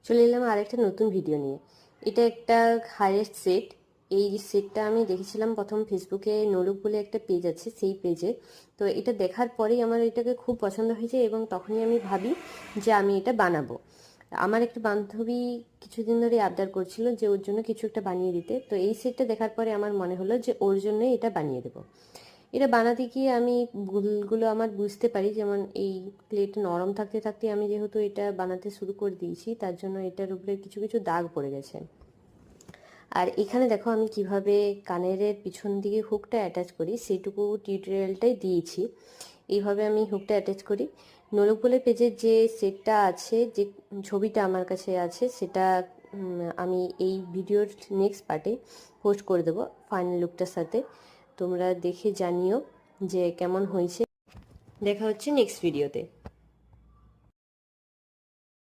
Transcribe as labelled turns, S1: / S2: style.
S1: চলে এলাম আরেকটা নতুন ভিডিও নিয়ে। এটা একটা হারের সেট। এই সেটটা আমি দেখেছিলাম প্রথম ফেসবুকে, নোলুক বলে একটা পেজ আছে সেই পেজে। তো এটা দেখার পরেই আমার এটাকে খুব পছন্দ হয়েছে এবং তখনই আমি ভাবি যে আমি এটা বানাবো। আমার একটা বান্ধবী কিছুদিন ধরে আবদার করছিল যে ওর জন্য কিছু একটা বানিয়ে দিতে। তো এই সেটটা দেখার পরে আমার মনে হলো যে ওর জন্যই এটা বানিয়ে দেবো। এটা বানাতে গিয়ে আমি ভুলগুলো আমার বুঝতে পারি, যেমন এই প্লেট নরম থাকতে থাকতে আমি যেহেতু এটা বানাতে শুরু করে দিয়েছি, তার জন্য এটার উপরে কিছু কিছু দাগ পড়ে গেছে। আর এখানে দেখো আমি কিভাবে কানের পিছন দিকে হুকটা অ্যাটাচ করি সেইটুকু টিউটোরিয়ালটাই দিয়েছি। এইভাবে আমি হুকটা অ্যাটাচ করি। নোলকবুলের পেজের যে সেটটা আছে, যে ছবিটা আমার কাছে আছে, সেটা আমি এই ভিডিওর নেক্সট পার্টে পোস্ট করে দেবো ফাইনাল লুকটার সাথে। তোমরা দেখে জানিও যে কেমন হয়েছে। দেখা হচ্ছে নেক্সট ভিডিওতে।